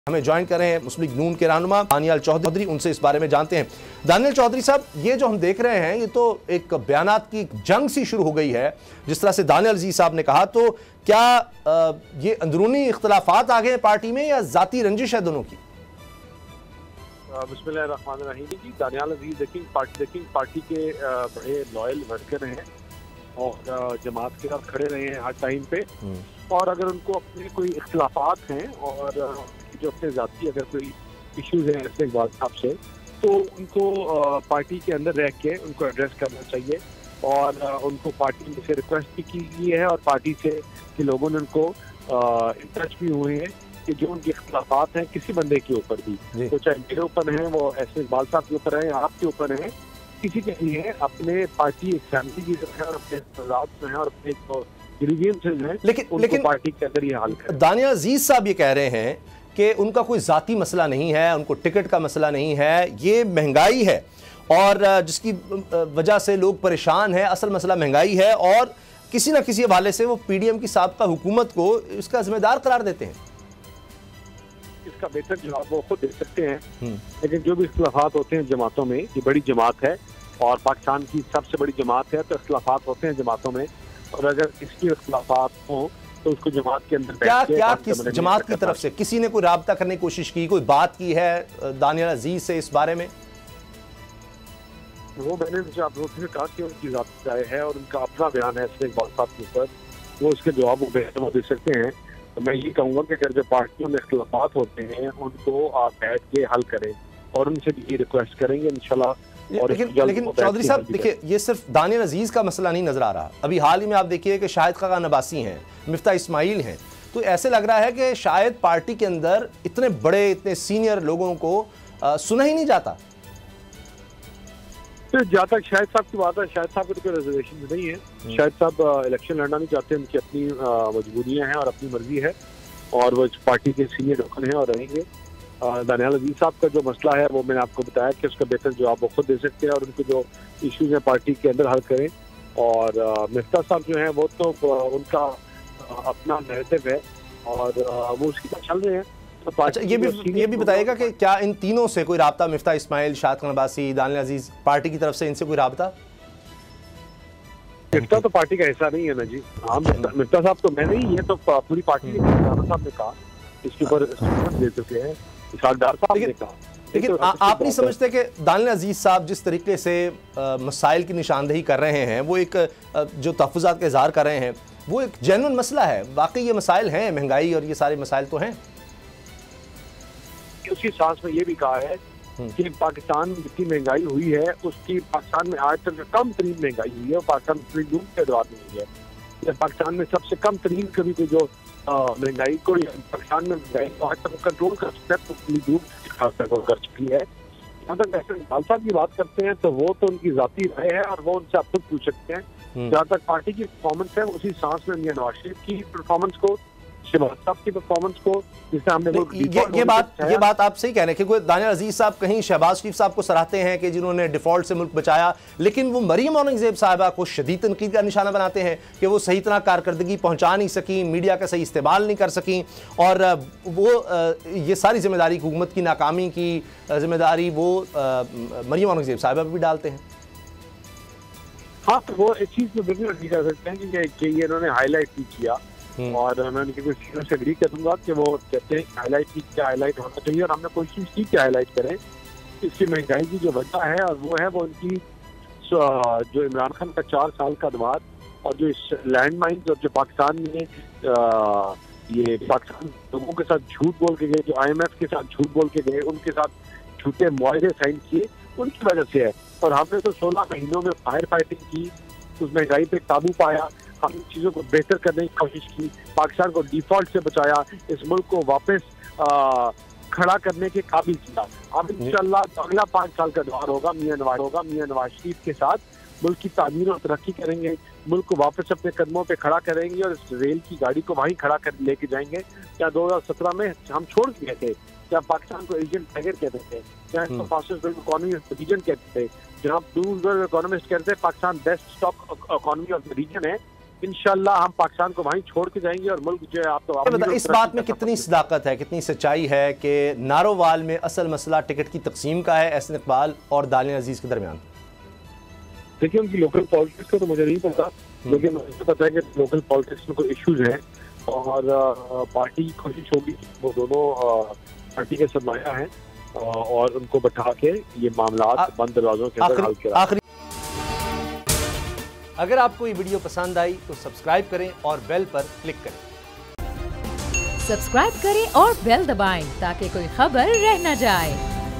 हमें ज्वाइन कर रहे हैं मुस्लिम लीग नून के रहनुमा दानियाल चौधरी, उनसे इस बारे में जानते हैं। दानियाल चौधरी साहब, ये जो हम देख रहे हैं ये तो एक बयानात की जंग सी शुरू हो गई है, जिस तरह से दानियाल अजीज साहब ने कहा, तो क्या ये अंदरूनी इख्तलाफात आ गए हैं पार्टी में या जाती रंजिश है दोनों की? बिस्मिल्लाहिर्रहमानिर्रहीम जी, दानियाल अजीज पार्टी के बड़े लॉयल वर्कर हैं और जमात के साथ खड़े रहे हैं हर टाइम पे। और अगर उनको अपने कोई इख्तलाफात हैं और जो अपने जाती अगर कोई इश्यूज हैं ऐसे इकबाल साहब से, तो उनको पार्टी के अंदर रह के उनको एड्रेस करना चाहिए। और उनको पार्टी में से रिक्वेस्ट भी की गई है और पार्टी से के लोगों ने उनको इन टच भी हुए हैं कि जो उनके इख्तलाफात हैं किसी बंदे के ऊपर भी, तो चाहे मेरे ऊपर हैं, वो ऐसे इकबाल साहब के ऊपर है, आपके ऊपर है, किसी के लिए अपने पार्टी फैमिली की तरह और अपने में है और अपने लेकिन पार्टी के अंदर ये हाल है। दानियाल अजीज साहब ये कह रहे हैं कि उनका कोई जाती मसला नहीं है, उनको टिकट का मसला नहीं है, ये महंगाई है और जिसकी वजह से लोग परेशान हैं, असल मसला महंगाई है और किसी न किसी हवाले से वो पीडीएम की साबका हुकूमत को इसका जिम्मेदार करार देते हैं। इसका बेहतर जवाब वो खुद दे सकते हैं, लेकिन जो भी इख्तलाफात होते हैं जमातों में, ये बड़ी जमात है और पाकिस्तान की सबसे बड़ी जमात है, तो इख्तलाफात होते हैं जमातों में, और अगर इसकी इख्तलाफात हो तो उसको जमात के अंदर क्या किस जमात की तरफ से किसी ने कोई राब्ता करने की कोशिश की, कोई बात की है दानियाल अजीज से इस बारे में? वो मैंने आप लोगों से कहा कि उनकी ज़ाती राय है और उनका अपना बयान है इकबाल साहब के ऊपर, वो उसके जवाब वो बेहतर दे सकते हैं। तो मैं ये कहूँगा कि अगर जो पार्टियों में इख्तलाफात होते हैं उनको आप बैठ के हल करें और उनसे भी ये करेंगे इंशाल्लाह। लेकिन चौधरी साहब देखिए, ये सिर्फ दानियाल अजीज का मसला नहीं नजर आ रहा। अभी हाल ही में आप देखिए कि शाहिद खान अब्बासी हैं, मिफ्ता इस्माइल हैं, तो ऐसे लग रहा है कि शायद पार्टी के अंदर इतने बड़े इतने सीनियर लोगों को सुना ही नहीं जाता। तो जहाँ तक शाहिद साहब की बात है, शाहिद साहब को तो कोई रिजर्वेशन नहीं है, शाहिद साहब इलेक्शन लड़ना नहीं चाहते, उनकी अपनी मजबूरियाँ हैं और अपनी मर्जी है और वो पार्टी के सीनियर रुकन हैं और रहेंगे। दानियाल अजीज साहब का जो मसला है वो मैंने आपको बताया कि उसका बेहतर जवाब वो खुद दे सकते हैं और उनके जो इश्यूज हैं पार्टी के अंदर हल करें। और मिफ्ता साहब जो हैं वो तो उनका अपना नैरेटिव है और वो उसकी तरफ चल रहे हैं। तो अच्छा, ये भी बताइएगा कि क्या इन तीनों से कोई राब्ता, मिफ्ता इस्माइल, शाहिद खान अब्बासी, दानियाल अजीज, पार्टी की तरफ से इनसे कोई राब्ता? मिफ्ता तो पार्टी का हिस्सा नहीं है ना जी। हाँ, मिफ्ता साहब तो मैं नहीं, ये तो पूरी पार्टी साहब ने कहा, इसके ऊपर दे चुके हैं साहब ने कहा। लेकिन आप नहीं समझते कि दानियाल अजीज साहब जिस तरीके से मसाइल की निशानदेही कर रहे हैं, वो एक जो तहफ़्फ़ुज़ात का इज़हार कर रहे हैं, वो एक जेन्युइन मसला है, वाकई ये मसाइल हैं, महंगाई और ये सारे मसाइल तो हैं। उसकी सांस में ये भी कहा है कि पाकिस्तान में जितनी महंगाई हुई है उसकी पाकिस्तान में आज तक कम तरीन महंगाई हुई है और पाकिस्तान के दौरान में हुई है। पाकिस्तान में सबसे कम तरीन कभी कोई जो महंगाई को पाकिस्तान में महंगाई को आज तक कंट्रोल कर सकता है, तो दूर कर चुकी है। जहाँ तक ऐसे इकबाल साहब की बात करते हैं तो वो तो उनकी जाती राय है और वो उनसे आप खुद पूछ सकते हैं। जहाँ तक पार्टी की परफॉर्मेंस है, उसी सांस में मियां नवाज शरीफ की परफॉर्मेंस को, शहबाज साहब की परफॉर्मेंस को, जिससे हमने ये बात आप सही कह रहे हैं कि दानियाल अजीज साहब कहीं शहबाज शरीफ साहब को सराहते हैं कि जिन्होंने डिफॉल्ट से मुल्क बचाया, लेकिन वो मरीम औरंगजेब साहिबा को शदीद तनकीद का निशाना बनाते हैं कि वो सही तरह कारकर्दगी पहुंचा नहीं सकी, मीडिया का सही इस्तेमाल नहीं कर सकी और वो ये सारी जिम्मेदारी हुकूमत की नाकामी की जिम्मेदारी वो मरीम औरंगजेब साहिबा पर भी डालते हैं। हाँ, तो वो इस चीज़ में बिल्कुल नहीं कर सकते हैं कि ये इन्होंने हाईलाइट नहीं किया और मैं उनके कुछ चीज़ों से एग्री करूँगा कि वो कहते हैं हाईलाइट की क्या हाईलाइट होना चाहिए और हमने कोशिश की कि हाईलाइट करें। इसकी महंगाई की जो वजह है और वो है वो उनकी जो इमरान खान का 4 साल का दौर और जो इस लैंड माइन जो पाकिस्तान में ये पाकिस्तान लोगों के साथ झूठ बोल के गए, जो IMF के साथ झूठ बोल के गए, उनके साथ झूठे मुआहदे साइन किए, उनकी वजह से है। और हमने तो 16 महीनों में फायर फाइटिंग की, उस महंगाई पे काबू पाया, हम इन चीज़ों को बेहतर करने की कोशिश की, पाकिस्तान को डिफॉल्ट से बचाया, इस मुल्क को वापस खड़ा करने के काबिल किया। अब इंशाल्लाह अगला 5 साल का दौर होगा, मियां नवाज शरीफ के साथ मुल्क की तामीर और तरक्की करेंगे, मुल्क को वापस अपने कदमों पे खड़ा करेंगे और इस रेल की गाड़ी को वहीं खड़ा कर लेके जाएंगे। क्या 2017 में हम छोड़ के गए थे, क्या पाकिस्तान को एशियन टाइगर कहते थे, क्या इसको fastest growing economy of the region कहते थे, जहाँ ब्लूमबर्ग इकोनॉमिस्ट कहते हैं Pakistan best stock economy of the region है, इंशाल्लाह हम पाकिस्तान को वहीं छोड़ के जाएंगे और मुल्क जो है आपको इस बात में कितनी सदाकत है, कितनी सच्चाई है कि नारोवाल में असल मसला टिकट की तकसीम का है एहसन इकबाल और दानिया अजीज के दरमियान? देखिए उनकी लोकल पॉलिटिक्स का तो मुझे नहीं पता, लेकिन मुझे पता है कि लोकल पॉलिटिक्स में कोई इश्यूज हैं और पार्टी की कोशिश होगी वो दोनों पार्टी के सरमाया हैं और उनको बैठा के ये मामला बंद दरवाजों के अंदर हल किया। अगर आपको ये वीडियो पसंद आई तो सब्सक्राइब करें और बेल पर क्लिक करें। सब्सक्राइब करें और बेल दबाएं ताकि कोई खबर रह न जाए।